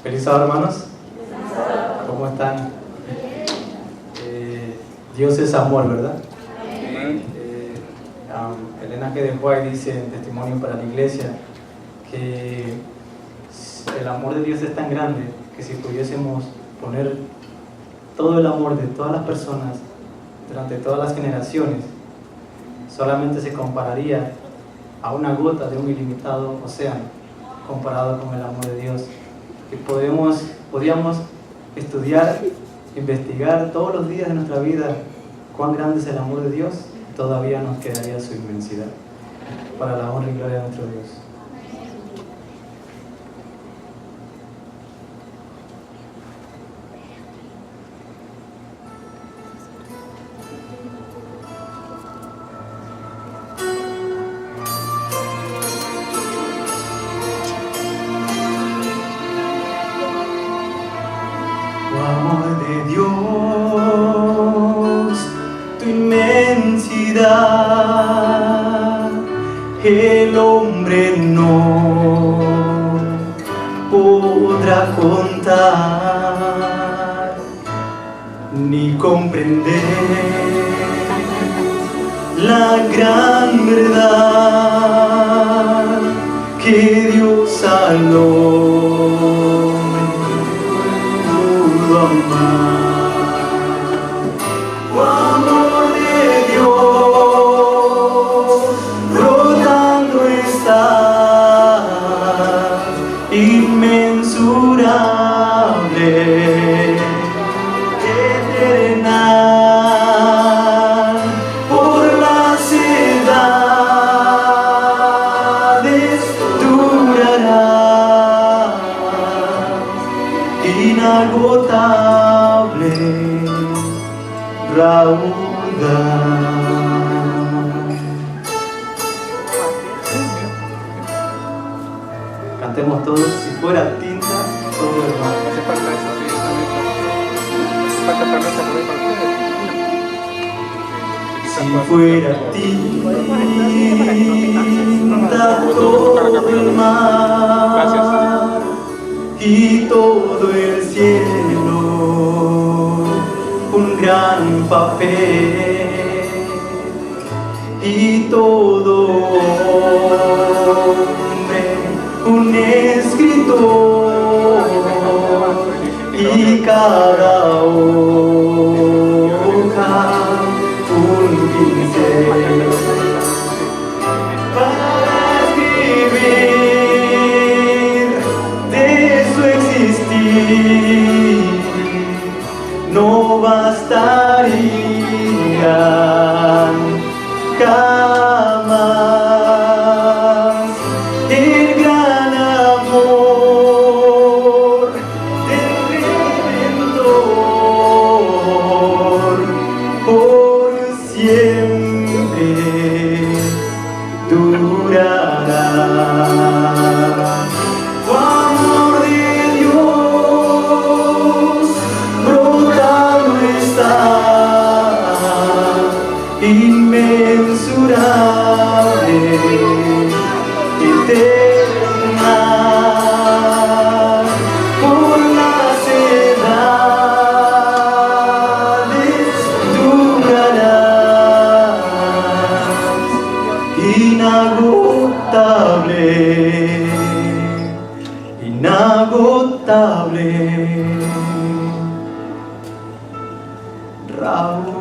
Feliz sábado, hermanos. ¿Cómo están? Dios es amor, ¿verdad? Elena G. de White dice en testimonio para la iglesia que el amor de Dios es tan grande que si pudiésemos poner todo el amor de todas las personas durante todas las generaciones, solamente se compararía a una gota de un ilimitado océano comparado con el amor de Dios. Y podríamos estudiar, investigar todos los días de nuestra vida cuán grande es el amor de Dios, todavía nos quedaría su inmensidad, para la honra y gloria de nuestro Dios. El hombre no podrá contar ni comprender la gran verdad que Dios al hombre pudo amar. Inmensurable, eterna, por las edades durará, inagotable, raudal. Cantemos todos, si fuera tinta, todo el mar. Hace falta eso, sí, falta también saber para ustedes. Si fuera tinta todo el mar y todo el cielo un gran papel y todo un escritor y cada hoja un pincel para escribir de su existir no bastarían jamás el gran amor del Redentor por siempre durará. Oh, amor de Dios brotando está, inmensurable, eterna, por las edades durará, inagotable, inagotable, raudal.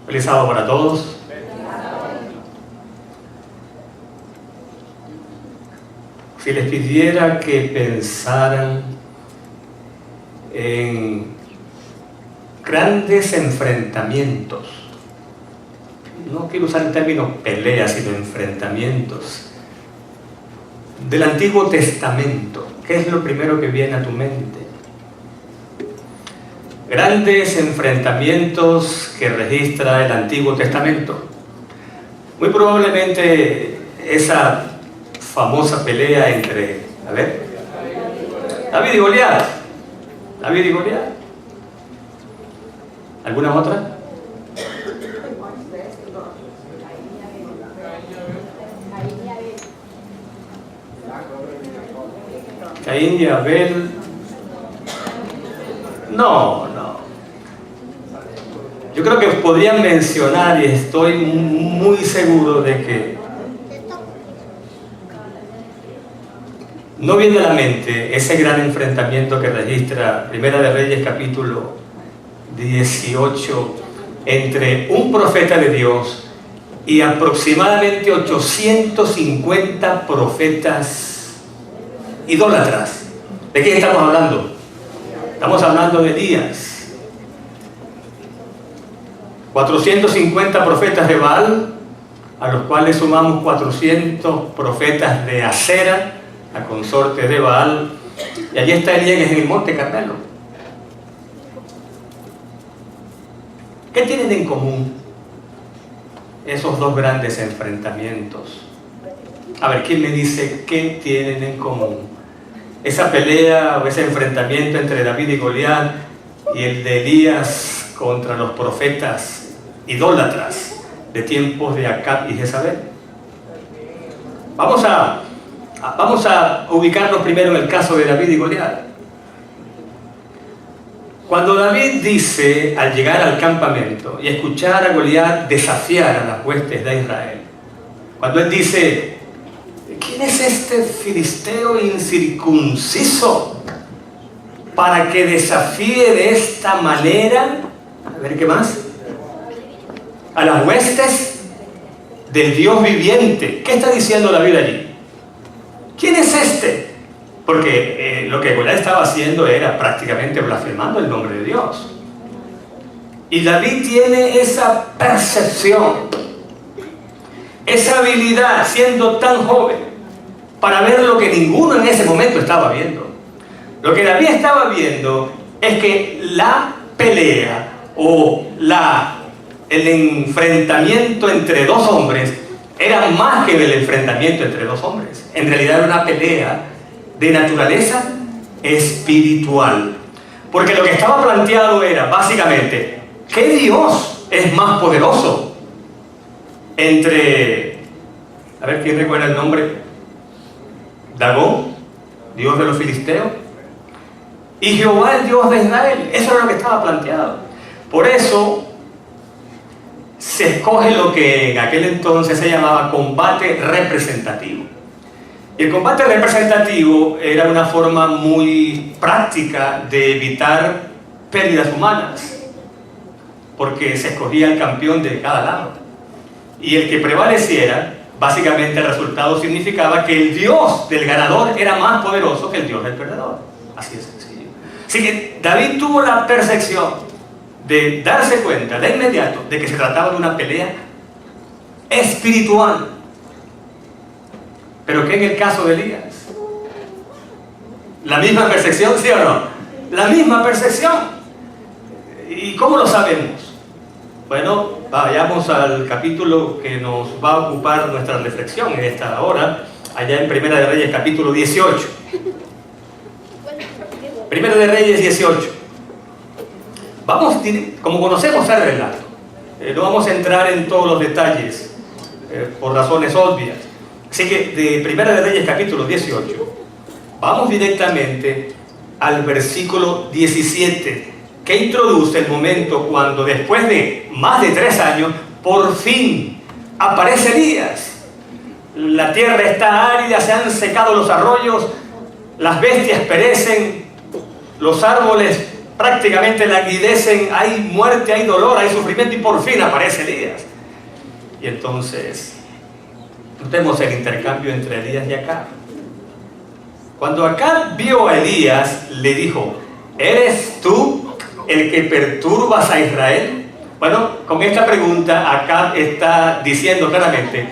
Feliz sábado para todos. si les pidiera que pensaran en grandes enfrentamientos, no quiero usar el término pelea, sino enfrentamientos del Antiguo Testamento, ¿qué es lo primero que viene a tu mente? Grandes enfrentamientos que registra el Antiguo Testamento. Muy probablemente esa famosa pelea entre, David y Goliat. David y Goliat. ¿Alguna otra? Caín y Abel. No. Yo creo que podrían mencionar, y estoy muy seguro de que no viene a la mente ese gran enfrentamiento que registra Primera de Reyes capítulo 18 entre un profeta de Dios y aproximadamente 850 profetas idólatras. ¿De quién estamos hablando? Estamos hablando de Elías. 450 profetas de Baal, a los cuales sumamos 400 profetas de Acera, la consorte de Baal, y allí está Elías en el monte Carmelo. ¿Qué tienen en común esos dos grandes enfrentamientos? A ver, ¿quién me dice qué tienen en común? Esa pelea o ese enfrentamiento entre David y Goliat y el de Elías contra los profetas idólatras de tiempos de Acab y Jezabel. Vamos a ubicarnos primero en el caso de David y Goliat. Cuando David dice, al llegar al campamento y escuchar a Goliat desafiar a las huestes de Israel, cuando él dice, ¿quién es este filisteo incircunciso para que desafíe de esta manera? A ver, ¿qué más? A las huestes del Dios viviente. ¿Qué está diciendo David allí? ¿Quién es este? Porque lo que Goliat estaba haciendo era prácticamente blasfemando el nombre de Dios. Y David tiene esa percepción, esa habilidad, siendo tan joven, para ver lo que ninguno en ese momento estaba viendo. Lo que David estaba viendo es que la pelea o el enfrentamiento entre dos hombres era más que el enfrentamiento entre dos hombres. En realidad era una pelea de naturaleza espiritual. Porque lo que estaba planteado era básicamente, ¿qué Dios es más poderoso? Entre, a ver, ¿quién recuerda el nombre? Dagón, Dios de los filisteos, y Jehová, el Dios de Israel. Eso era lo que estaba planteado. Por eso se escoge lo que en aquel entonces se llamaba combate representativo. Y el combate representativo era una forma muy práctica de evitar pérdidas humanas, porque se escogía el campeón de cada lado. Y el que prevaleciera, básicamente el resultado significaba que el Dios del ganador era más poderoso que el Dios del perdedor. Así de sencillo. Así que David tuvo la percepción de darse cuenta de inmediato de que se trataba de una pelea espiritual. Pero ¿qué en el caso de Elías? ¿La misma percepción, sí o no? La misma percepción. ¿Y cómo lo sabemos? Bueno, vayamos al capítulo que nos va a ocupar nuestra reflexión en esta hora, allá en Primera de Reyes capítulo 18. Primera de Reyes 18. Vamos, como conocemos el relato, no vamos a entrar en todos los detalles por razones obvias. Así que de Primera de Reyes capítulo 18, vamos directamente al versículo 17, que introduce el momento cuando después de más de 3 años, por fin aparece Elías. La tierra está árida, se han secado los arroyos, las bestias perecen, los árboles prácticamente languidecen, hay muerte, hay dolor, hay sufrimiento, y por fin aparece Elías. Y entonces notemos el intercambio entre Elías y Acab. Cuando Acab vio a Elías, le dijo: ¿eres tú el que perturbas a Israel? Bueno, con esta pregunta Acab está diciendo claramente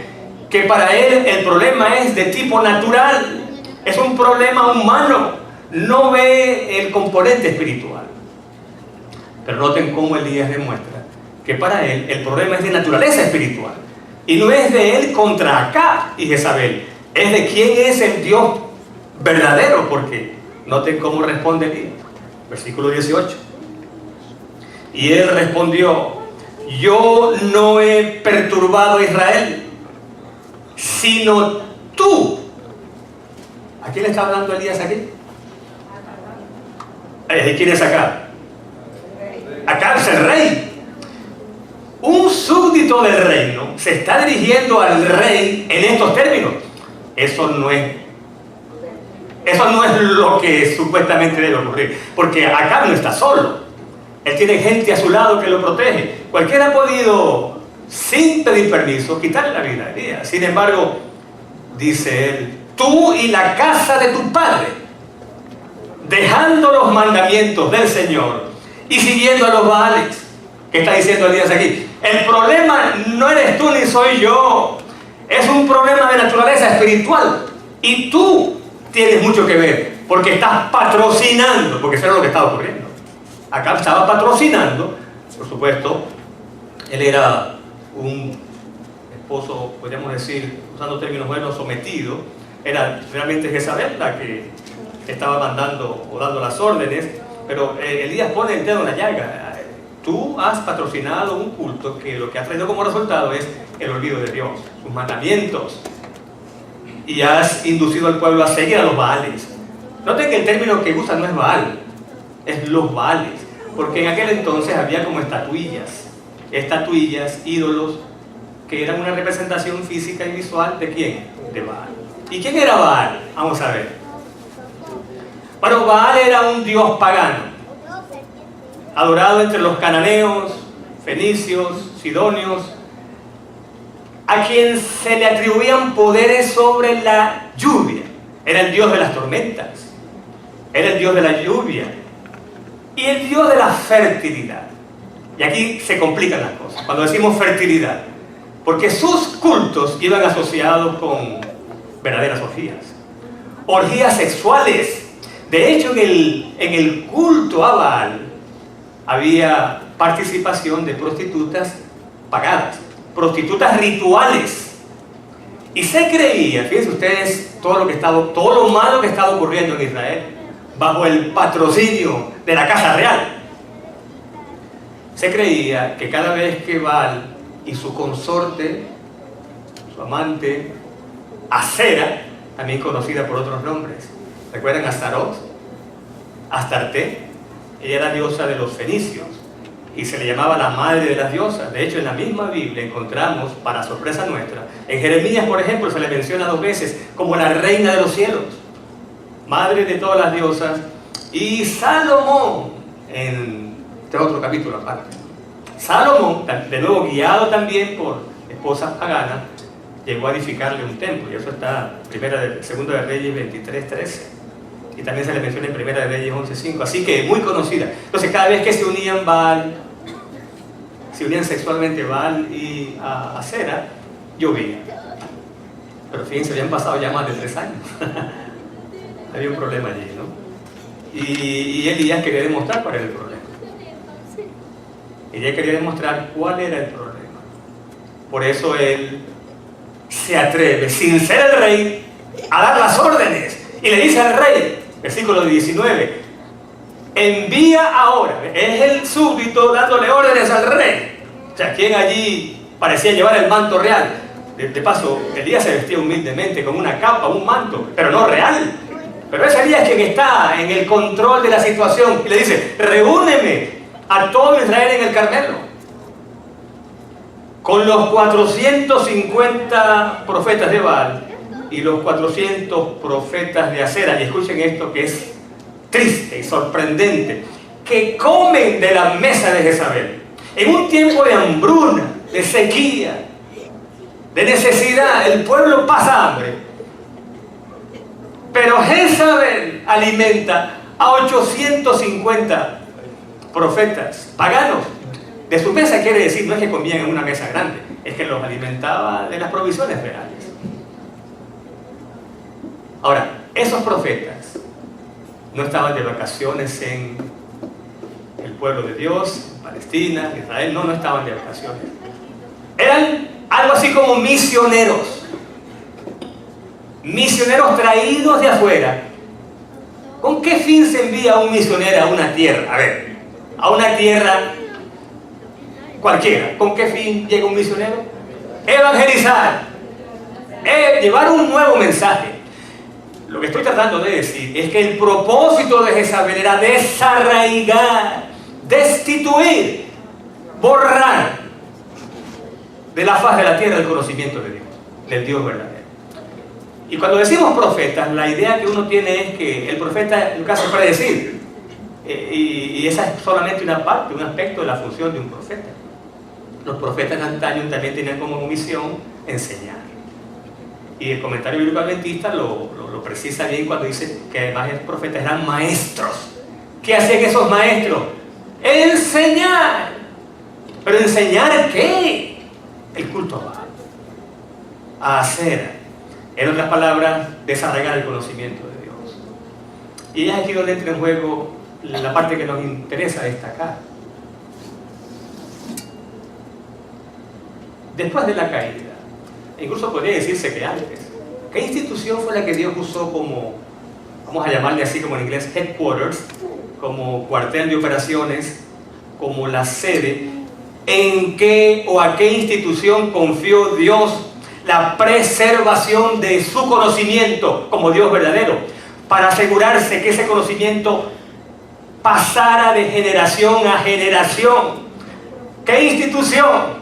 que para él el problema es de tipo natural, es un problema humano, no ve el componente espiritual. Pero noten cómo Elías demuestra que para él el problema es de naturaleza espiritual y no es de él contra Acab y Jezabel, es de quién es el Dios verdadero, porque noten cómo responde Elías. Versículo 18. Y él respondió: yo no he perturbado a Israel, sino tú. ¿A quién le está hablando Elías aquí? ¿De quién es Acab? Acab es el rey. Un súbdito del reino se está dirigiendo al rey en estos términos. Eso no es lo que supuestamente debe ocurrir, porque Acab no está solo. Él tiene gente a su lado que lo protege. Cualquiera ha podido, sin pedir permiso, quitarle la vida a Elías. Sin embargo, dice él: tú y la casa de tu padre, dejando los mandamientos del Señor y siguiendo a los Baales. ¿Qué está diciendo Elías aquí? El problema no eres tú ni soy yo. Es un problema de naturaleza espiritual. Y tú tienes mucho que ver, porque estás patrocinando, porque eso era lo que estaba ocurriendo. Acá estaba patrocinando, por supuesto. Él era un esposo, podríamos decir, usando términos buenos, sometido. Era realmente Jezabel la que estaba mandando o dando las órdenes, pero Elías pone el dedo en la llaga. Tú has patrocinado un culto que lo que ha traído como resultado es el olvido de Dios, sus mandamientos, y has inducido al pueblo a seguir a los Baales. Noten que el término que usan no es Baal, es los Baales, porque en aquel entonces había como estatuillas, ídolos, que eran una representación física y visual ¿de quién? De Baal. ¿Y quién era Baal? Vamos a ver. Bueno, Baal era un dios pagano, adorado entre los cananeos, fenicios, sidonios, a quien se le atribuían poderes sobre la lluvia. Era el dios de las tormentas, era el dios de la lluvia y el dios de la fertilidad. Y aquí se complican las cosas cuando decimos fertilidad, porque sus cultos iban asociados con verdaderas orgías sexuales. De hecho, en el culto a Baal había participación de prostitutas pagadas, prostitutas rituales. Y se creía, fíjense ustedes todo lo malo que estaba ocurriendo en Israel bajo el patrocinio de la Casa Real. Se creía que cada vez que Baal y su consorte, su amante, Acera, también conocida por otros nombres, ¿recuerdan Astarot? Astarte. Ella era diosa de los fenicios y se le llamaba la madre de las diosas. De hecho, en la misma Biblia encontramos, para sorpresa nuestra, en Jeremías, por ejemplo, se le menciona 2 veces como la reina de los cielos, madre de todas las diosas. Y Salomón, en este otro capítulo aparte, Salomón, de nuevo guiado también por esposas paganas, llegó a edificarle un templo, y eso está en Segunda de Reyes 23:13. Y también se le menciona en Primera de Reyes 11:5, así que muy conocida. Entonces, cada vez que se unían sexualmente Baal y Acera, llovía. Pero fíjense, habían pasado ya más de 3 años. Había un problema allí, ¿no? Y Elías quería demostrar cuál era el problema. Elías quería demostrar cuál era el problema. Por eso él se atreve, sin ser el rey, a dar las órdenes. Y le dice al rey, versículo 19, envía ahora. Es el súbdito dándole órdenes al rey. O sea, quien allí parecía llevar el manto real. De paso, Elías se vestía humildemente con una capa, un manto, pero no real. Pero es Elías quien está en el control de la situación y le dice, reúneme a todo Israel en el Carmelo, con los 450 profetas de Baal y los 400 profetas de Acera. Y escuchen esto que es triste y sorprendente, que comen de la mesa de Jezabel. En un tiempo de hambruna, de sequía, de necesidad, el pueblo pasa hambre. Pero Jezabel alimenta a 850 profetas paganos. De su mesa quiere decir, no es que comían en una mesa grande, es que los alimentaba de las provisiones reales. Ahora, esos profetas no estaban de vacaciones en el pueblo de Dios, en Palestina, en Israel, no estaban de vacaciones. Eran algo así como misioneros. Misioneros traídos de afuera. ¿Con qué fin se envía un misionero a una tierra? A ver, a una tierra cualquiera. ¿Con qué fin llega un misionero? Evangelizar. Llevar un nuevo mensaje. Lo que estoy tratando de decir es que el propósito de Jezabel era desarraigar, destituir, borrar de la faz de la tierra el conocimiento de Dios, del Dios verdadero. Y cuando decimos profetas, la idea que uno tiene es que el profeta lo que hace es predecir. Y esa es solamente una parte, un aspecto de la función de un profeta. Los profetas de antaño también tenían como misión enseñar. Y el comentario bíblico adventista lo precisa bien cuando dice que además los profetas eran maestros. ¿Qué hacían esos maestros? Enseñar. ¿Pero enseñar qué? El culto a Baal. A hacer. En otras palabras, desarraigar el conocimiento de Dios. Y es aquí donde entra en juego la parte que nos interesa destacar. Después de la caída, incluso podría decirse que antes, ¿qué institución fue la que Dios usó como, vamos a llamarle así como en inglés, headquarters, como cuartel de operaciones, como la sede? ¿En qué o a qué institución confió Dios la preservación de su conocimiento como Dios verdadero, para asegurarse que ese conocimiento pasara de generación a generación? ¿Qué institución?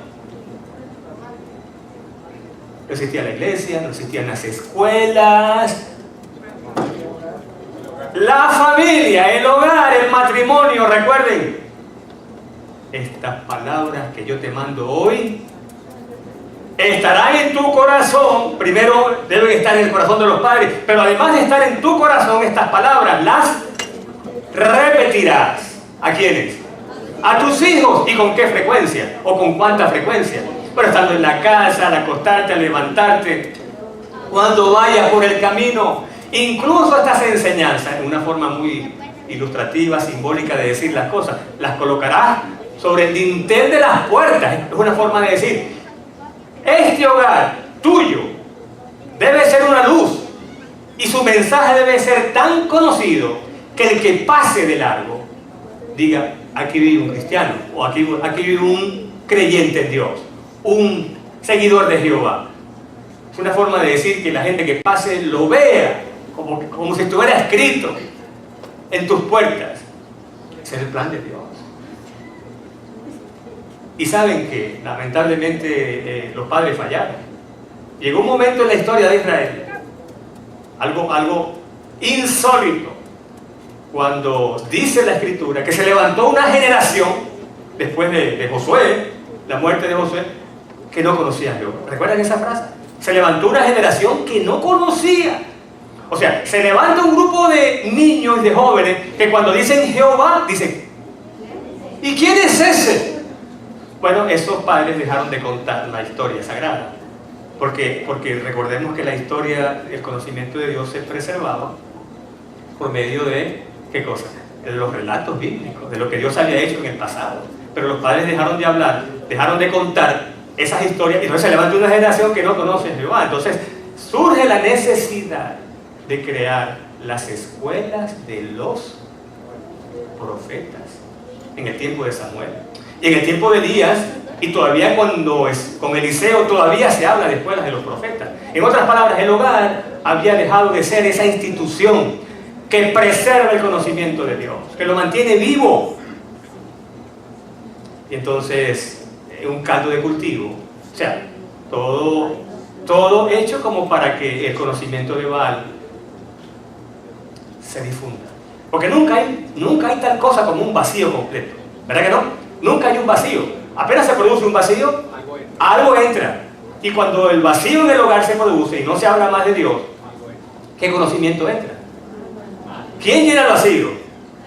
No existía la iglesia, no existían las escuelas. La familia, el hogar, el matrimonio. Recuerden, estas palabras que yo te mando hoy estarán en tu corazón. Primero deben estar en el corazón de los padres, pero además de estar en tu corazón, estas palabras las repetirás. ¿A quiénes? A tus hijos. ¿Y con qué frecuencia? ¿O con cuánta frecuencia? Bueno, estando en la casa, al acostarte, al levantarte, cuando vayas por el camino. Incluso estas enseñanzas, en una forma muy ilustrativa, simbólica de decir las cosas, las colocarás sobre el dintel de las puertas. Es una forma de decir, este hogar tuyo debe ser una luz y su mensaje debe ser tan conocido que el que pase de largo diga, aquí vive un cristiano, o aquí vive un creyente en Dios, un seguidor de Jehová. Es una forma de decir que la gente que pase lo vea como si estuviera escrito en tus puertas. Ese es el plan de Dios. Y saben que lamentablemente los padres fallaron. Llegó un momento en la historia de Israel, algo insólito, cuando dice la Escritura que se levantó una generación después de Josué, la muerte de Josué, que no conocía a Jehová. ¿Recuerdan esa frase? Se levantó una generación que no conocía. O sea, se levanta un grupo de niños y de jóvenes que cuando dicen Jehová, dicen, ¿y quién es ese? Bueno, esos padres dejaron de contar la historia sagrada. Porque recordemos que la historia, el conocimiento de Dios se preservaba por medio de, ¿qué cosa? De los relatos bíblicos, de lo que Dios había hecho en el pasado. Pero los padres dejaron de hablar, dejaron de contar esas historias, y entonces se levanta una generación que no conoce a Jehová. Entonces surge la necesidad de crear las escuelas de los profetas en el tiempo de Samuel y en el tiempo de Elías, y todavía con Eliseo todavía se habla de escuelas de los profetas. En otras palabras, el hogar había dejado de ser esa institución que preserva el conocimiento de Dios, que lo mantiene vivo. Y entonces un caldo de cultivo, o sea, todo hecho como para que el conocimiento de Baal se difunda. Porque nunca hay tal cosa como un vacío completo, ¿verdad que no? Nunca hay un vacío. Apenas se produce un vacío, algo entra. Y cuando el vacío en el hogar se produce y no se habla más de Dios, ¿qué conocimiento entra? ¿Quién llena el vacío?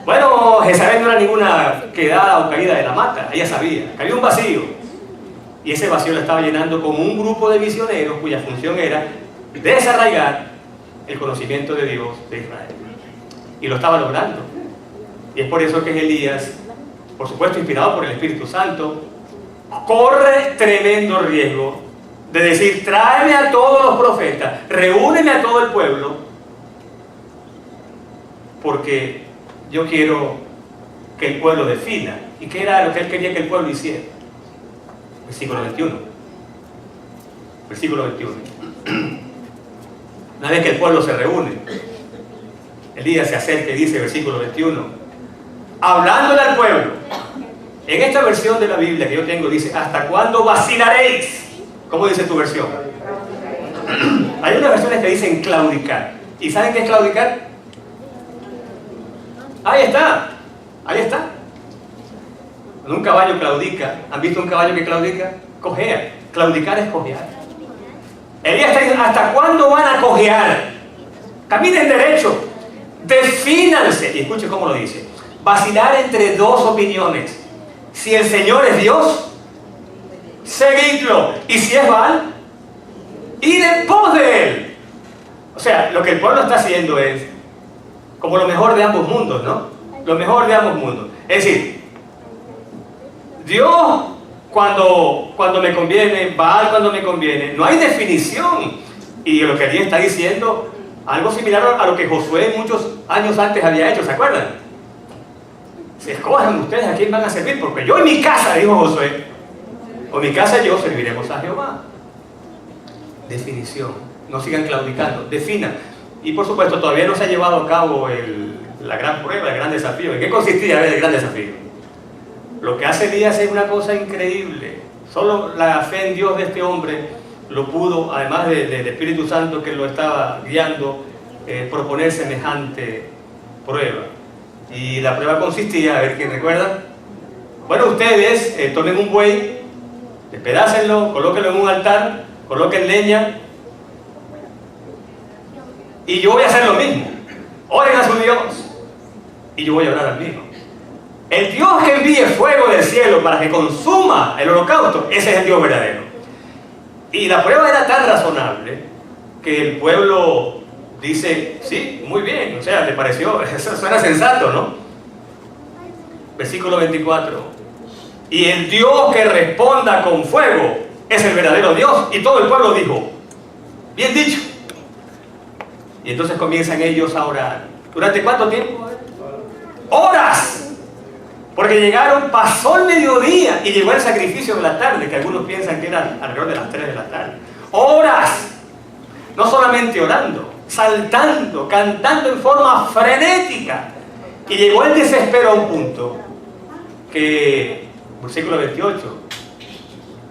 Bueno, Jezabel no era ninguna quedada o caída de la mata, ella sabía que había un vacío. Y ese vacío lo estaba llenando con un grupo de misioneros cuya función era desarraigar el conocimiento de Dios de Israel. Y lo estaba logrando. Y es por eso que Elías, por supuesto inspirado por el Espíritu Santo, corre tremendo riesgo de decir: tráeme a todos los profetas, reúneme a todo el pueblo, porque yo quiero que el pueblo defina. ¿Y qué era lo que él quería que el pueblo hiciera? Versículo 21. Versículo 21. Una vez que el pueblo se reúne, Elías se acerca y dice, versículo 21, hablándole al pueblo. En esta versión de la Biblia que yo tengo dice: ¿hasta cuándo vacilaréis? ¿Cómo dice tu versión? Hay unas versiones que dicen claudicar. ¿Y saben qué es claudicar? Ahí está. Ahí está. Cuando un caballo claudica, ¿han visto un caballo que claudica? Cojea. Claudicar es cojear. Elías está diciendo: ¿hasta cuándo van a cojear? Caminen derecho. Defínanse. Y escuche cómo lo dice: vacilar entre dos opiniones. Si el Señor es Dios, seguidlo. Y si es Baal, id en pos de él. O sea, lo que el pueblo está haciendo es como lo mejor de ambos mundos, ¿no? Lo mejor de ambos mundos. Es decir, Dios cuando me conviene, Baal cuando me conviene. No hay definición. Y lo que allí está diciendo, algo similar a lo que Josué muchos años antes había hecho, ¿se acuerdan? Se escojan ustedes a quién van a servir, porque yo en mi casa, dijo Josué, o en mi casa yo serviremos a Jehová. Definición. No sigan claudicando, definan. Y por supuesto todavía no se ha llevado a cabo la gran prueba, el gran desafío. ¿En qué consistía el gran desafío? Lo que hace Elías es una cosa increíble. Solo la fe en Dios de este hombre lo pudo, además del Espíritu Santo que lo estaba guiando, proponer semejante prueba. Y la prueba consistía, a ver quién recuerda. Bueno, ustedes tomen un buey, despedácenlo, colóquenlo en un altar, coloquen leña, y yo voy a hacer lo mismo. Oren a su Dios, y yo voy a orar al mío. El Dios que envíe fuego del cielo para que consuma el holocausto, ese es el Dios verdadero. Y la prueba era tan razonable que el pueblo dice: sí, muy bien, o sea, ¿te pareció? Eso suena sensato, ¿no? Versículo 24. Y el Dios que responda con fuego es el verdadero Dios. Y todo el pueblo dijo: bien dicho. Y entonces comienzan ellos a orar. ¿Durante cuánto tiempo? ¡Horas! Porque llegaron, pasó el mediodía y llegó el sacrificio de la tarde, que algunos piensan que era alrededor de las 3 de la tarde. ¡Horas! No solamente orando, saltando, cantando en forma frenética. Y llegó el desespero a un punto que, versículo 28,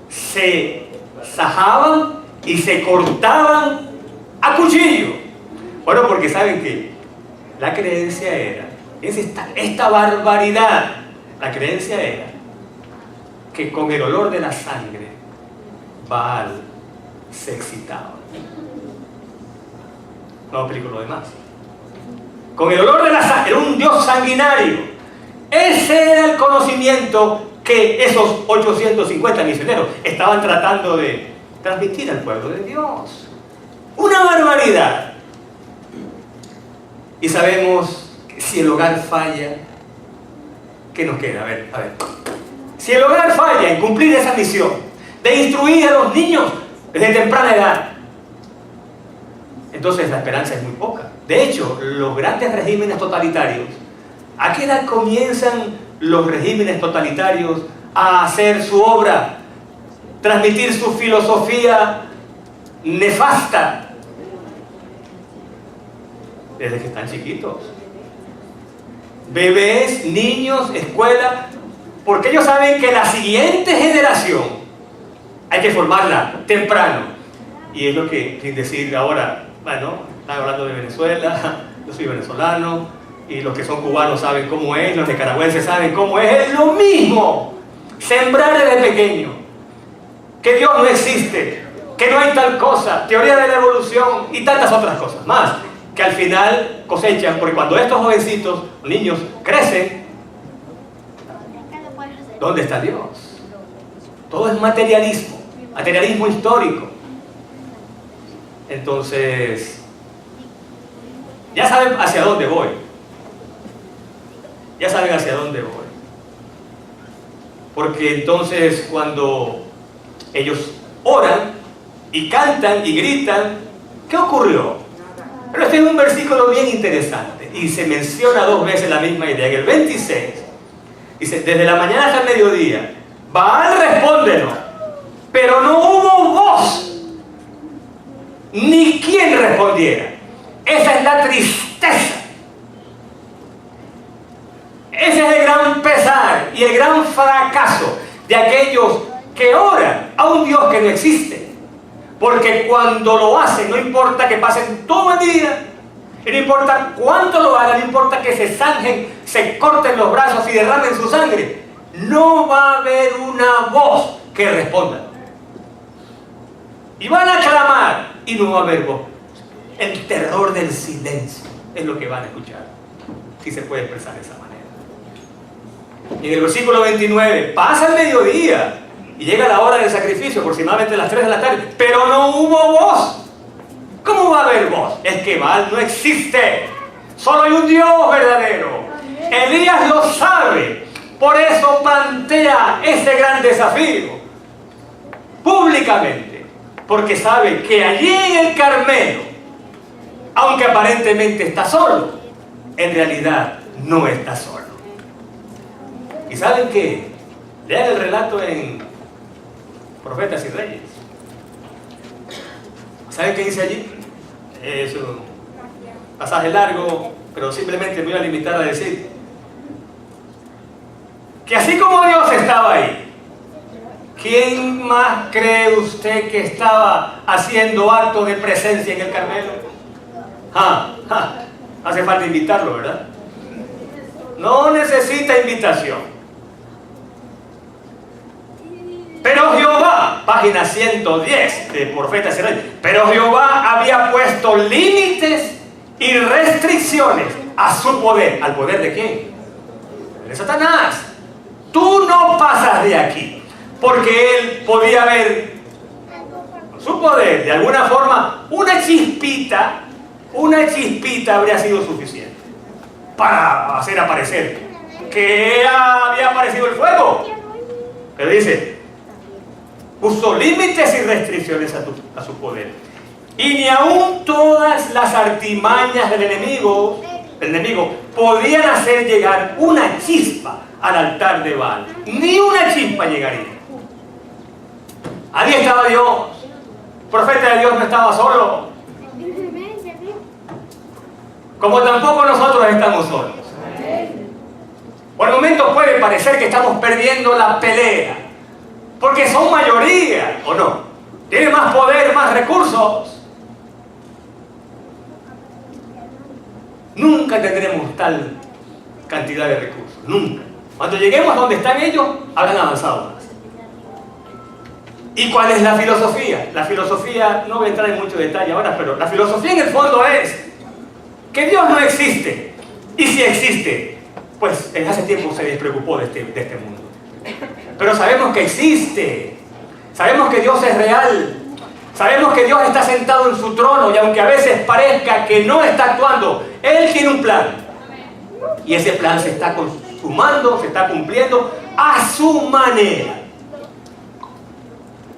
se sajaban y se cortaban a cuchillo. Bueno, porque saben que la creencia era, esta barbaridad, la creencia era que con el olor de la sangre Baal se excitaba. No explico lo demás. Con el olor de la sangre, era un Dios sanguinario. Ese era el conocimiento que esos 850 misioneros estaban tratando de transmitir al pueblo de Dios. Una barbaridad. Y sabemos que si el hogar falla, ¿qué nos queda? A ver. Si el hogar falla en cumplir esa misión de instruir a los niños desde temprana edad, entonces la esperanza es muy poca. De hecho, los grandes regímenes totalitarios, ¿a qué edad comienzan los regímenes totalitarios a hacer su obra, transmitir su filosofía nefasta? Desde que están chiquitos. Bebés, niños, escuela, porque ellos saben que la siguiente generación hay que formarla temprano. Y es lo que, sin decir ahora, bueno, están hablando de Venezuela, yo soy venezolano, y los que son cubanos saben cómo es, los nicaragüenses saben cómo es lo mismo. Sembrar desde pequeño que Dios no existe, que no hay tal cosa, teoría de la evolución y tantas otras cosas más, que al final cosechan, porque cuando estos jovencitos, niños, crecen, ¿dónde está Dios? Todo es materialismo, materialismo histórico. Entonces, ya saben hacia dónde voy. Ya saben hacia dónde voy. Porque entonces cuando ellos oran y cantan y gritan, ¿qué ocurrió? Pero este es un versículo bien interesante y se menciona 2 veces la misma idea. En el 26 dice, desde la mañana hasta el mediodía, Baal respóndenos, pero no hubo voz, ni quien respondiera. Esa es la tristeza. Ese es el gran pesar y el gran fracaso de aquellos que oran a un Dios que no existe. Porque cuando lo hacen, no importa que pasen todo el día, y no importa cuánto lo hagan, no importa que se zanjen, se corten los brazos y derramen su sangre, no va a haber una voz que responda. Y van a clamar y no va a haber voz. El terror del silencio es lo que van a escuchar, si se puede expresar de esa manera. Y en el versículo 29, pasa el mediodía y llega la hora del sacrificio, aproximadamente las 3 de la tarde, pero no hubo voz. ¿Cómo va a haber voz? Es que Baal no existe. Solo hay un Dios verdadero. Elías lo sabe. Por eso plantea ese gran desafío públicamente. Porque sabe que allí en el Carmelo, aunque aparentemente está solo, en realidad no está solo. ¿Y saben qué? Lean el relato en Profetas y Reyes. ¿Saben qué dice allí? Es un pasaje largo, pero simplemente me voy a limitar a decir que así como Dios estaba ahí, ¿quién más cree usted que estaba haciendo acto de presencia en el Carmelo? Hace falta invitarlo, ¿verdad? No necesita invitación. Pero Jehová, página 110 de Profetas y Reyes, pero Jehová había puesto límites y restricciones a su poder. ¿Al poder de quién? De Satanás. Tú no pasas de aquí, porque él podía ver su poder, de alguna forma, una chispita habría sido suficiente para hacer aparecer que había aparecido el fuego. Pero dice, puso límites y restricciones a su poder. Y ni aun todas las artimañas del enemigo podían hacer llegar una chispa al altar de Baal. Ni una chispa llegaría. Allí estaba Dios. El profeta de Dios no estaba solo. Como tampoco nosotros estamos solos. Por momentos puede parecer que estamos perdiendo la pelea, porque son mayoría, ¿o no? Tienen más poder, más recursos. Nunca tendremos tal cantidad de recursos, nunca. Cuando lleguemos donde están ellos, habrán avanzado más. ¿Y cuál es la filosofía? La filosofía, no voy a entrar en mucho detalle ahora, pero la filosofía en el fondo es que Dios no existe. Y si existe, pues en hace tiempo se despreocupó de este mundo. Pero sabemos que existe. Sabemos que Dios es real. Sabemos que Dios está sentado en su trono y aunque a veces parezca que no está actuando, Él tiene un plan. Y ese plan se está consumando, se está cumpliendo a su manera.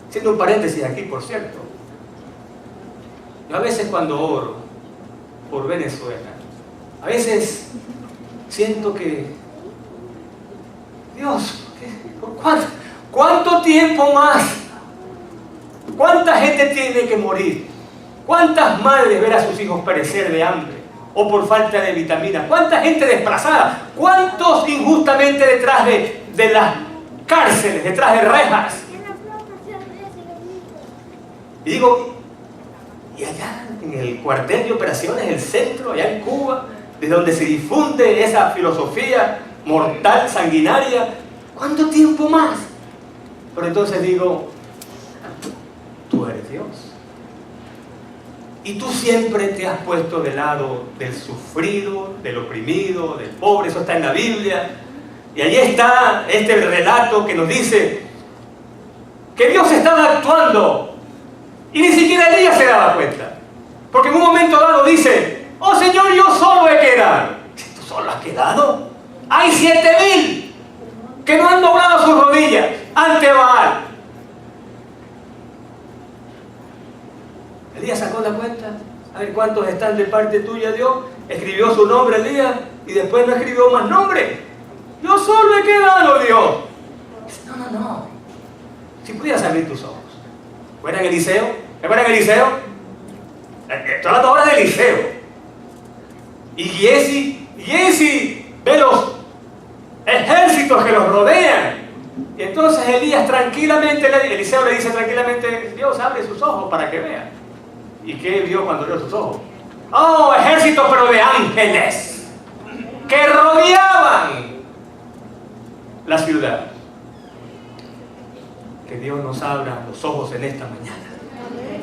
Haciendo un paréntesis aquí, por cierto. Yo a veces cuando oro por Venezuela, a veces siento que, Dios, ¿cuánto tiempo más? ¿Cuánta gente tiene que morir? ¿Cuántas madres ver a sus hijos perecer de hambre o por falta de vitaminas? ¿Cuánta gente desplazada? ¿Cuántos injustamente detrás de las cárceles, detrás de rejas? Y digo, y allá en el cuartel de operaciones, el centro, allá en Cuba, de donde se difunde esa filosofía mortal, sanguinaria, ¿cuánto tiempo más? Pero entonces digo, tú eres Dios. Y tú siempre te has puesto del lado del sufrido, del oprimido, del pobre. Eso está en la Biblia. Y allí está este relato que nos dice que Dios estaba actuando y ni siquiera Elías se daba cuenta. Porque en un momento dado dice: oh Señor, yo solo he quedado. ¿Tú solo has quedado? Hay 7,000 que no han doblado sus rodillas ante Baal. Elías sacó la cuenta, a ver cuántos están de parte tuya, Dios. Escribió su nombre Elías y después no escribió más nombre. Yo solo he quedado, Dios. Dice: no. Si pudieras abrir tus ojos. ¿Recuerdan Eliseo? ¿Recuerdan Eliseo? Estoy hablando ahora de Eliseo. Y Giesi ve los ejércitos que los rodean. Y entonces Elías tranquilamente, Eliseo le dice tranquilamente: Dios, abre sus ojos para que vea. ¿Y qué vio cuando abrió sus ojos? ¡Oh, ejércitos pero de ángeles! Que rodeaban la ciudad. Que Dios nos abra los ojos en esta mañana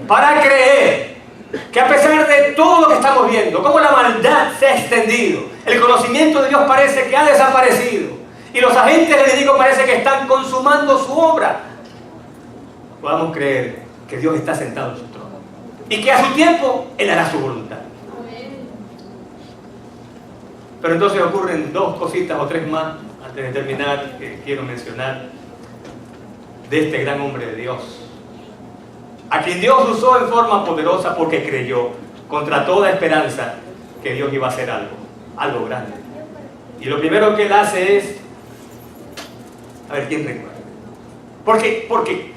para creer que a pesar de todo lo que estamos viendo, cómo la maldad se ha extendido, el conocimiento de Dios parece que ha desaparecido y los agentes del enemigo parece que están consumando su obra, podamos creer que Dios está sentado en su trono y que a su tiempo Él hará su voluntad. Pero entonces ocurren dos cositas o tres más antes de terminar que quiero mencionar de este gran hombre de Dios, a quien Dios usó en forma poderosa porque creyó contra toda esperanza que Dios iba a hacer algo grande. Y lo primero que Él hace es, a ver quién recuerda, porque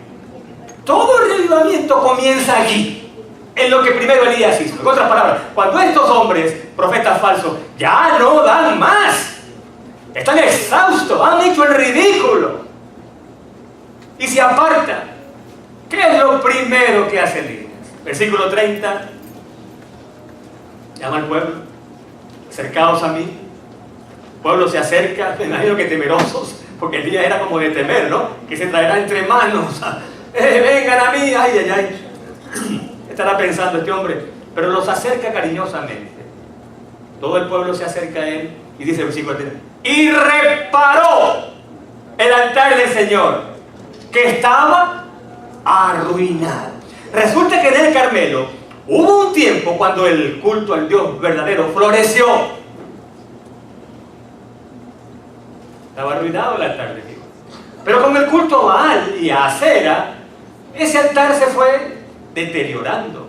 todo el revivamiento comienza aquí, en lo que primero Elías hizo. En otras palabras, cuando estos hombres, profetas falsos, ya no dan más, están exhaustos, han hecho el ridículo y se apartan, ¿qué es lo primero que hace Elías? Versículo 30, llama al pueblo: acercaos a mí. El pueblo se acerca, me imagino que temerosos, porque Elías era como de temer, ¿no? Que se traerá entre manos, vengan a mí, ay. Estará pensando este hombre, pero los acerca cariñosamente. Todo el pueblo se acerca a él y dice el versículo 30, y reparó el altar del Señor, que estaba arruinado. Resulta que en el Carmelo hubo un tiempo cuando el culto al Dios verdadero floreció. Estaba arruinado el altar de Dios. Pero con el culto a Baal y a Acera, ese altar se fue deteriorando.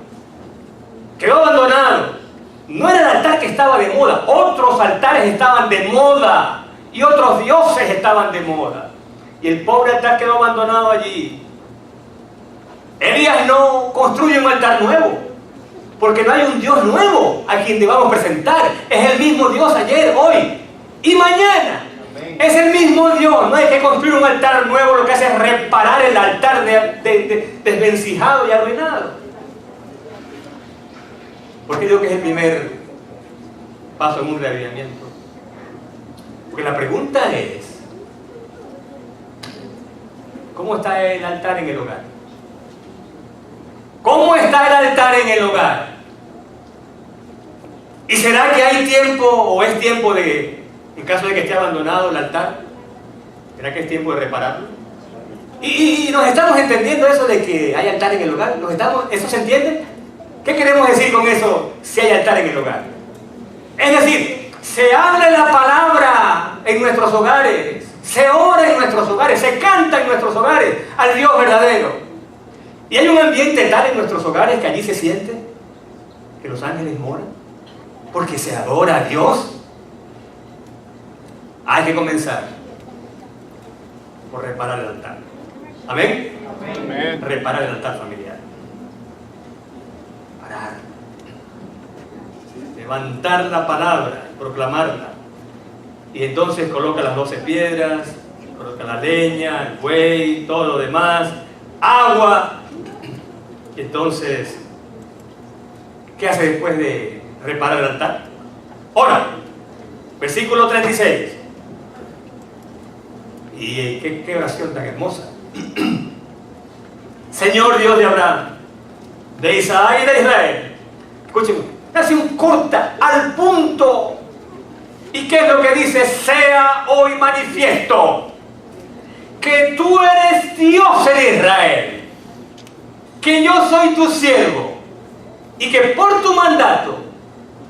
Quedó abandonado. No era el altar que estaba de moda. Otros altares estaban de moda. Y otros dioses estaban de moda. Y el pobre altar quedó abandonado allí. Elías no construye un altar nuevo, porque no hay un Dios nuevo a quien debamos presentar. Es el mismo Dios ayer, hoy y mañana. Amén. Es el mismo Dios. No hay que construir un altar nuevo. Lo que hace es reparar el altar desvencijado y arruinado. ¿Por qué digo que es el primer paso en un reavivamiento? Porque la pregunta es: ¿cómo está el altar en el hogar? ¿Cómo está el altar en el hogar? ¿Y será que hay tiempo o es tiempo de, en caso de que esté abandonado el altar, será que es tiempo de repararlo? Y nos estamos entendiendo eso de que hay altar en el hogar. ¿Eso se entiende? ¿Qué queremos decir con eso, si hay altar en el hogar? Es decir, se habla la palabra en nuestros hogares, se ora en nuestros hogares, se canta en nuestros hogares al Dios verdadero. Y hay un ambiente tal en nuestros hogares que allí se siente que los ángeles moran, porque se adora a Dios. Hay que comenzar por reparar el altar. ¿Amén? Amén. Reparar el altar familiar. Parar. Levantar la palabra, proclamarla. Y entonces coloca las 12 piedras, coloca la leña, el buey, todo lo demás, agua. Y entonces, ¿qué hace después de reparar el altar? Ora. Versículo 36. Y qué oración tan hermosa. Señor Dios de Abraham, de Isaac y de Israel, Escuchen, oración corta, al punto. ¿Y qué es lo que dice? Sea hoy manifiesto que tú eres Dios en Israel, que yo soy tu siervo y que por tu mandato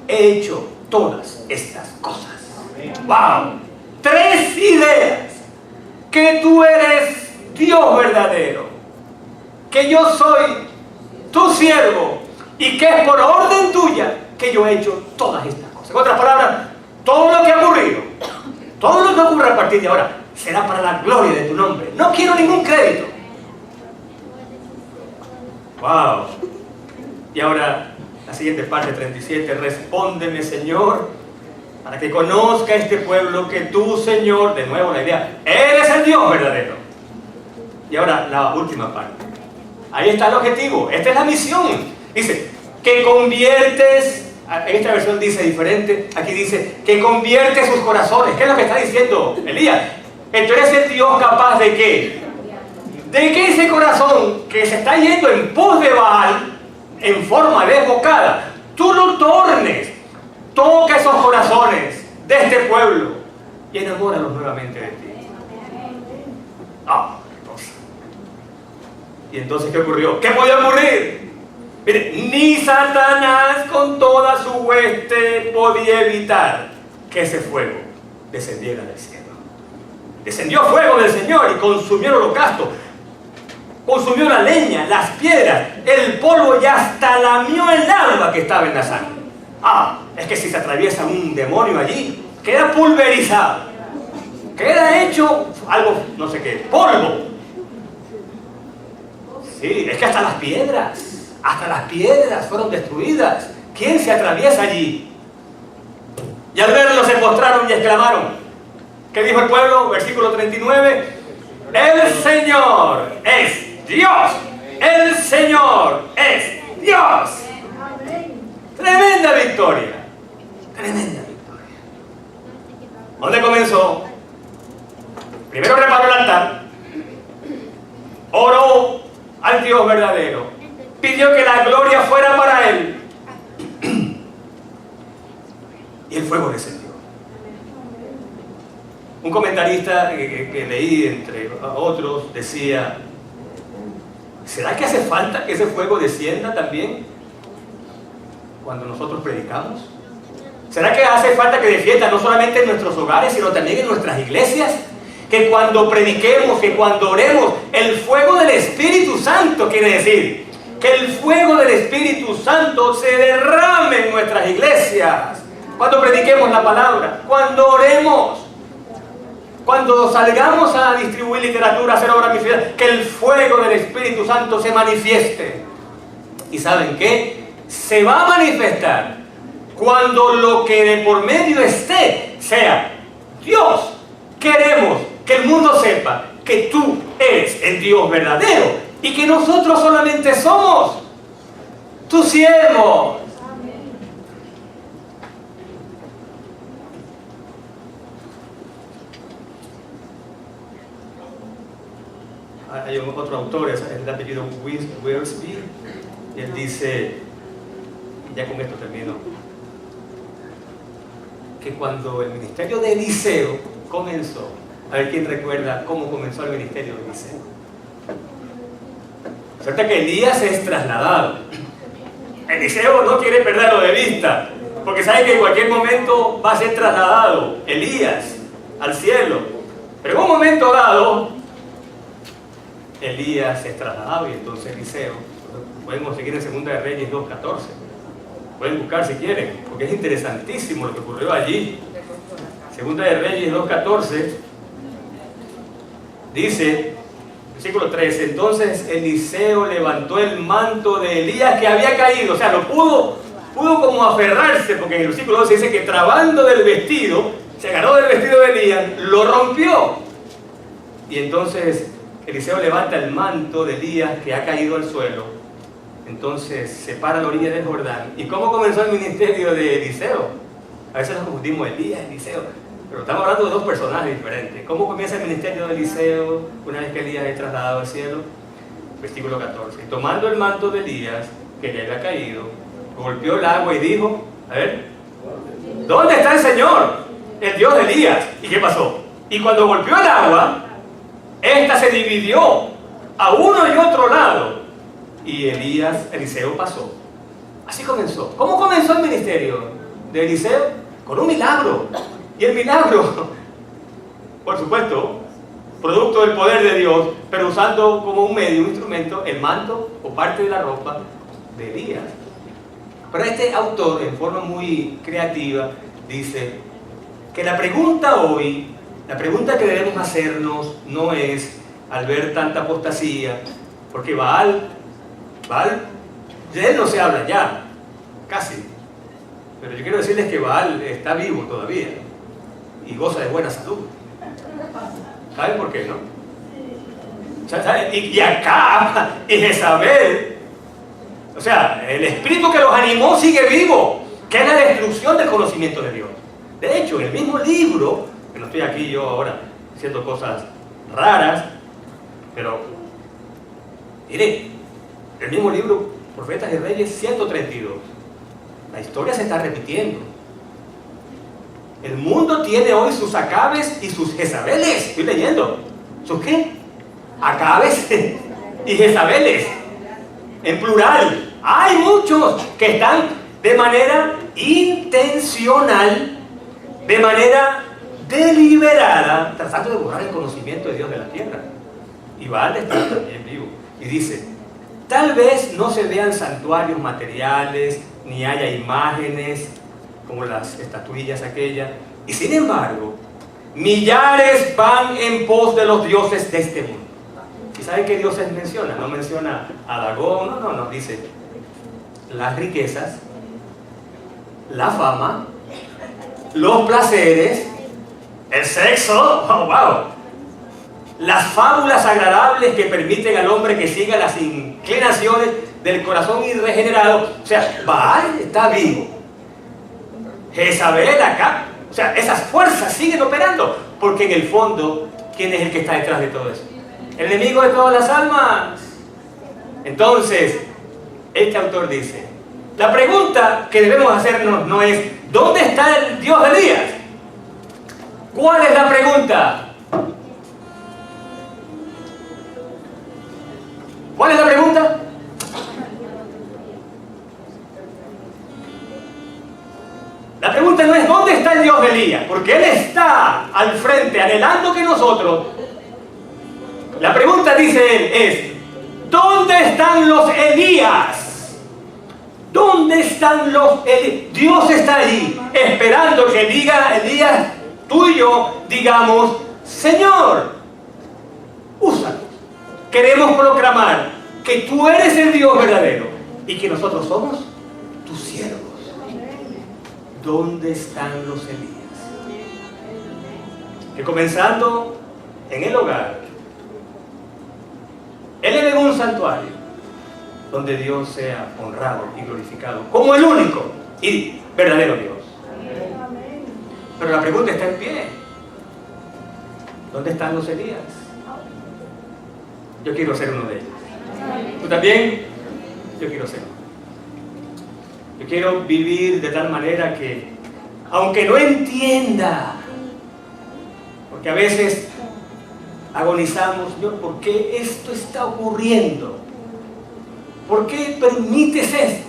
he hecho todas estas cosas. ¡Wow! 3 ideas. Que tú eres Dios verdadero, que yo soy tu siervo y que es por orden tuya que yo he hecho todas estas cosas. En otras palabras, todo lo que ha ocurrido, todo lo que ocurre a partir de ahora será para la gloria de tu nombre. No quiero ningún crédito. ¡Wow! Y ahora la siguiente parte, 37. Respóndeme, Señor, para que conozca este pueblo que tú, Señor, de nuevo la idea, eres el Dios verdadero. Y ahora la última parte. Ahí está el objetivo, esta es la misión. Dice, que conviertes, en esta versión dice diferente, aquí dice, que conviertes sus corazones. ¿Qué es lo que está diciendo Elías? Entonces eres el Dios capaz de ¿qué? De que ese corazón que se está yendo en pos de Baal, en forma desbocada, tú lo tornes. Toca esos corazones de este pueblo y enamóralos nuevamente de ti. ¡Ah! ¿Y entonces qué ocurrió? ¿Qué podía ocurrir? Mire, ni Satanás con toda su hueste podía evitar que ese fuego descendiera del cielo. Descendió fuego del Señor y consumió el holocausto, consumió la leña, las piedras, el polvo y hasta lamió el agua que estaba en la sangre. Ah, es que si se atraviesa un demonio allí, queda pulverizado, queda hecho algo, no sé qué, polvo. Sí, es que hasta las piedras fueron destruidas. ¿Quién se atraviesa allí? Y al verlo se postraron y exclamaron. ¿Qué dijo el pueblo? Versículo 39. El Señor es Dios. El Señor es Dios. Tremenda victoria. Tremenda victoria. ¿Dónde comenzó? Primero reparó el altar. Oró al Dios verdadero. Pidió que la gloria fuera para él. Y el fuego descendió. Un comentarista que leí entre otros decía, ¿será que hace falta que ese fuego descienda también cuando nosotros predicamos? ¿Será que hace falta que descienda no solamente en nuestros hogares, sino también en nuestras iglesias? Que cuando prediquemos, que cuando oremos, el fuego del Espíritu Santo, quiere decir, que el fuego del Espíritu Santo se derrame en nuestras iglesias. Cuando prediquemos la palabra, cuando oremos, cuando salgamos a distribuir literatura, a hacer obras misioneras, que el fuego del Espíritu Santo se manifieste. ¿Y saben qué? Se va a manifestar cuando lo que de por medio esté sea Dios. Queremos que el mundo sepa que tú eres el Dios verdadero y que nosotros solamente somos tus siervos. Hay otro autor, es el apellido Wiersbe, y él dice, ya con esto termino, que cuando el ministerio de Eliseo comenzó, a ver quién recuerda cómo comenzó el ministerio de Eliseo. Resulta que Elías es trasladado. Eliseo no quiere perderlo de vista, porque sabe que en cualquier momento va a ser trasladado Elías al cielo. Pero en un momento dado, Elías es trasladado y entonces Eliseo, podemos seguir en Segunda de Reyes 2:14, pueden buscar si quieren, porque es interesantísimo lo que ocurrió allí. Segunda de Reyes 2:14 dice, versículo 13, entonces Eliseo levantó el manto de Elías que había caído, o sea, lo pudo como aferrarse, porque en el versículo 12 dice que trabando del vestido, se agarró del vestido de Elías, lo rompió. Y entonces Eliseo levanta el manto de Elías que ha caído al suelo. Entonces se para a la orilla del Jordán. ¿Y cómo comenzó el ministerio de Eliseo? A veces nos confundimos Elías, Eliseo, pero estamos hablando de dos personajes diferentes. ¿Cómo comienza el ministerio de Eliseo una vez que Elías es trasladado al cielo? Versículo 14. Y tomando el manto de Elías que le había caído, golpeó el agua y dijo, a ver, ¿dónde está el Señor? El Dios de Elías. ¿Y qué pasó? Y cuando golpeó el agua, esta se dividió a uno y otro lado. Y Eliseo pasó. Así comenzó. ¿Cómo comenzó el ministerio de Eliseo? Con un milagro. Y el milagro, por supuesto, producto del poder de Dios, pero usando como un medio, un instrumento, el manto o parte de la ropa de Elías. Pero este autor, en forma muy creativa, dice que la pregunta hoy, la pregunta que debemos hacernos no es, al ver tanta apostasía, porque Baal, de él no se habla ya, casi. Pero yo quiero decirles que Baal está vivo todavía y goza de buena salud. ¿Saben por qué, no? Y Acab y Jezabel, o sea, el espíritu que los animó sigue vivo, que es la destrucción del conocimiento de Dios. De hecho, en el mismo libro, que no estoy aquí yo ahora haciendo cosas raras, pero mire, el mismo libro, Profetas y Reyes 132, la historia se está repitiendo. El mundo tiene hoy sus Acabes y sus Jezabeles. Estoy leyendo. ¿Sus qué? Acabes y Jezabeles. En plural. Hay muchos que están de manera intencional, de manera deliberada, tratando de borrar el conocimiento de Dios de la tierra. Y Baal está también vivo. Y dice, tal vez no se vean santuarios materiales, ni haya imágenes, como las estatuillas aquellas, y sin embargo, millares van en pos de los dioses de este mundo. ¿Y saben qué dioses menciona? No menciona a Dagón, no, dice las riquezas, la fama, los placeres, el sexo, oh, wow, las fábulas agradables que permiten al hombre que siga las inclinaciones del corazón irregenerado. O sea, Baal está vivo. Jezabel acá, o sea, esas fuerzas siguen operando, porque en el fondo, ¿quién es el que está detrás de todo eso? El enemigo de todas las almas. Entonces, este autor dice, la pregunta que debemos hacernos no es ¿dónde está el Dios de Elías? ¿Cuál es la pregunta? ¿Cuál es la pregunta? La pregunta no es ¿dónde está el Dios de Elías? Porque Él está al frente, anhelando que nosotros. La pregunta, dice él, es ¿dónde están los Elías? ¿Dónde están los Elías? Dios está allí, esperando que Elías, tú y yo, digamos, Señor, úsanos. Queremos proclamar que tú eres el Dios verdadero y que nosotros somos tus siervos. ¿Dónde están los Elías? Que comenzando en el hogar, Él elevó un santuario donde Dios sea honrado y glorificado como el único y verdadero Dios. Pero la pregunta está en pie. ¿Dónde están los Elías? Yo quiero ser uno de ellos. ¿Tú también? Yo quiero ser uno. Yo quiero vivir de tal manera que, aunque no entienda, porque a veces agonizamos, Señor, ¿por qué esto está ocurriendo? ¿Por qué permites esto?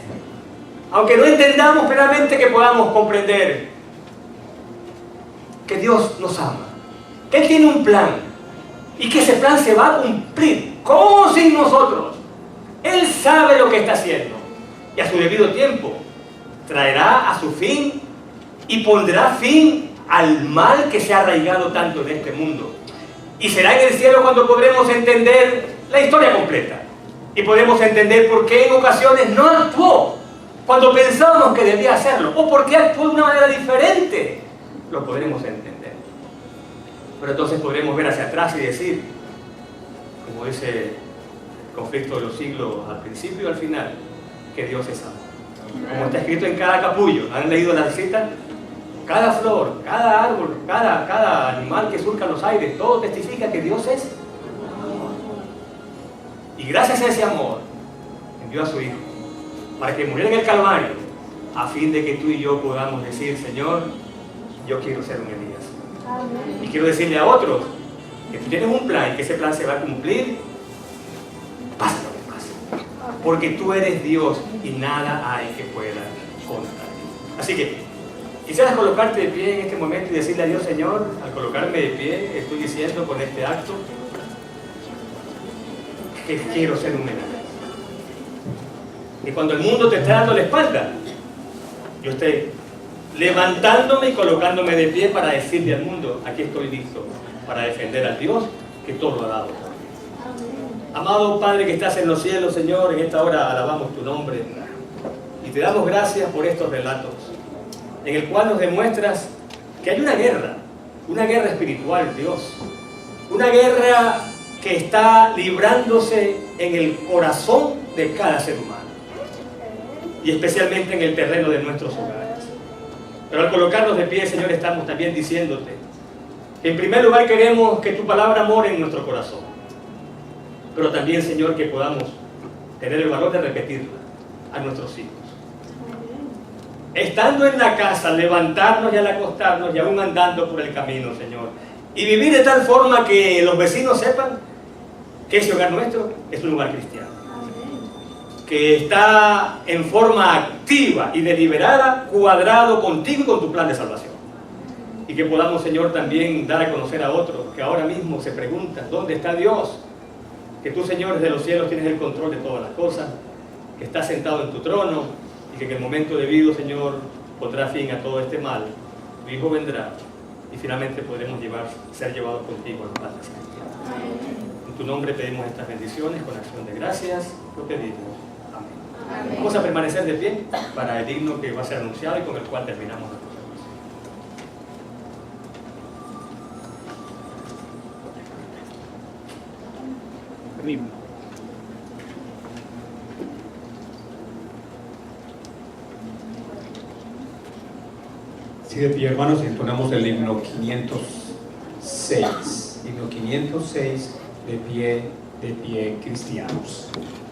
Aunque no entendamos plenamente, que podamos comprender que Dios nos ama, que Él tiene un plan y que ese plan se va a cumplir, con o sin nosotros. Él sabe lo que está haciendo y a su debido tiempo traerá a su fin y pondrá fin al mal que se ha arraigado tanto en este mundo. Y será en el cielo cuando podremos entender la historia completa y podemos entender por qué en ocasiones no actuó cuando pensábamos que debía hacerlo, o por qué actuó de una manera diferente. Lo podremos entender. Pero entonces podremos ver hacia atrás y decir, como dice el conflicto de los siglos al principio y al final, que Dios es amor. Como está escrito en cada capullo. ¿Han leído la cita? Cada flor, cada árbol, cada animal que surca los aires, todo testifica que Dios es amor. Y gracias a ese amor envió a su Hijo para que muriera en el Calvario a fin de que tú y yo podamos decir, Señor, yo quiero ser un Elías. Y quiero decirle a otros que tú tienes un plan y que ese plan se va a cumplir, pase lo que pase. Porque tú eres Dios y nada hay que pueda contra ti. Así que, quisieras colocarte de pie en este momento y decirle a Dios, Señor, al colocarme de pie, estoy diciendo con este acto que quiero ser un Elías. Y cuando el mundo te está dando la espalda, yo estoy levantándome y colocándome de pie para decirle al mundo, aquí estoy listo para defender al Dios que todo lo ha dado. Amado Padre que estás en los cielos, Señor, en esta hora alabamos tu nombre y te damos gracias por estos relatos en el cual nos demuestras que hay una guerra espiritual, Dios, una guerra que está librándose en el corazón de cada ser humano y especialmente en el terreno de nuestros hogares. Pero al colocarnos de pie, Señor, estamos también diciéndote que en primer lugar queremos que tu palabra more en nuestro corazón, pero también, Señor, que podamos tener el valor de repetirla a nuestros hijos. Estando en la casa, levantarnos y al acostarnos y aún andando por el camino, Señor, y vivir de tal forma que los vecinos sepan que ese hogar nuestro es un lugar cristiano, que está en forma activa y deliberada, cuadrado contigo y con tu plan de salvación. Y que podamos, Señor, también dar a conocer a otros que ahora mismo se preguntan, ¿dónde está Dios? Que tú, Señor, desde los cielos tienes el control de todas las cosas, que estás sentado en tu trono y que en el momento debido, Señor, pondrá fin a todo este mal. Tu Hijo vendrá y finalmente podremos ser llevados contigo al Padre Celestial. En tu nombre pedimos estas bendiciones con acción de gracias, lo pedimos. Amén. Vamos a permanecer de pie para el himno que va a ser anunciado y con el cual terminamos la cosa. Sí, de pie, hermanos, entonamos el himno 506. Himno 506, de pie, cristianos. Cristiano.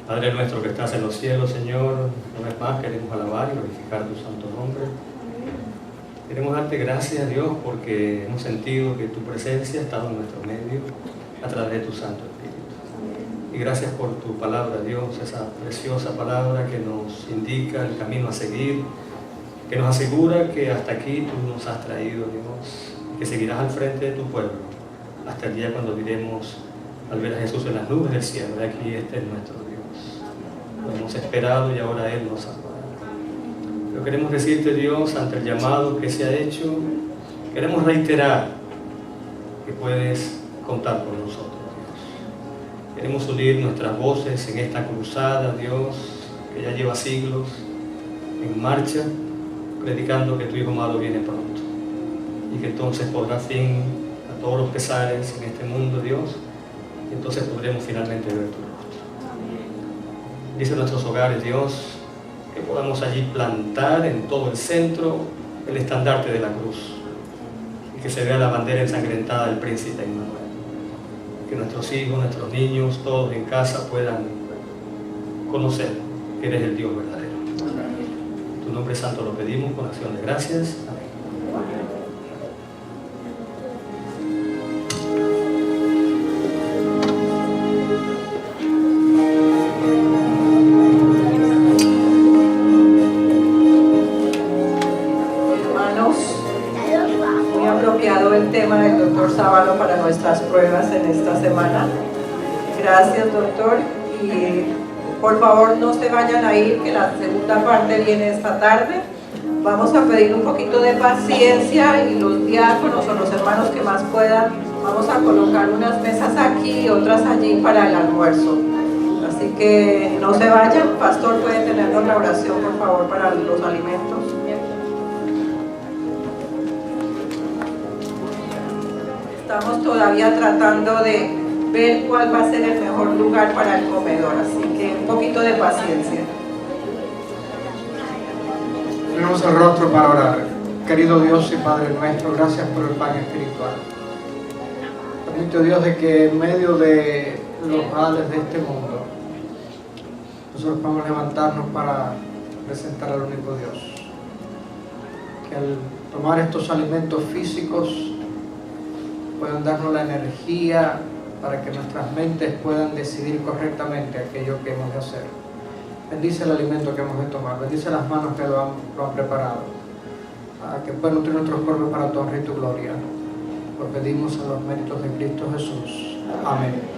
Padre nuestro que estás en los cielos, Señor, una vez más queremos alabar y glorificar tu santo nombre. Queremos darte gracias, Dios, porque hemos sentido que tu presencia ha estado en nuestro medio a través de tu Santo Espíritu. Y gracias por tu palabra, Dios, esa preciosa palabra que nos indica el camino a seguir, que nos asegura que hasta aquí tú nos has traído, Dios, que seguirás al frente de tu pueblo hasta el día cuando diremos al ver a Jesús en las nubes del cielo, de aquí este es nuestro Dios. Lo hemos esperado y ahora Él nos ama. Pero queremos decirte, Dios, ante el llamado que se ha hecho, queremos reiterar que puedes contar con nosotros, Dios. Queremos unir nuestras voces en esta cruzada, Dios, que ya lleva siglos en marcha, predicando que tu Hijo amado viene pronto y que entonces pondrá fin a todos los pesares en este mundo, Dios, y entonces podremos finalmente ver tu rostro. Dice nuestros hogares, Dios, que podamos allí plantar en todo el centro el estandarte de la cruz y que se vea la bandera ensangrentada del príncipe Emmanuel. Que nuestros hijos, nuestros niños, todos en casa puedan conocer que eres el Dios verdadero. En tu nombre santo lo pedimos con acción de gracias. Amén. Sábalo para nuestras pruebas en esta semana. Gracias, doctor, y por favor no se vayan a ir, que la segunda parte viene esta tarde. Vamos a pedir un poquito de paciencia y los diáconos o los hermanos que más puedan, vamos a colocar unas mesas aquí y otras allí para el almuerzo. Así que no se vayan. Pastor, puede tenernos la oración por favor para los alimentos. Estamos todavía tratando de ver cuál va a ser el mejor lugar para el comedor, así que un poquito de paciencia. Tenemos el rostro para orar. Querido Dios y Padre nuestro, gracias por el pan espiritual. Permite, Dios, de que en medio de los males de este mundo, nosotros podamos levantarnos para presentar al único Dios. Que al tomar estos alimentos físicos, puedan darnos la energía para que nuestras mentes puedan decidir correctamente aquello que hemos de hacer. Bendice el alimento que hemos de tomar, bendice las manos que lo han preparado, para que puedan nutrir nuestros cuerpos para tu honra y tu gloria. Lo pedimos en los méritos de Cristo Jesús. Amén.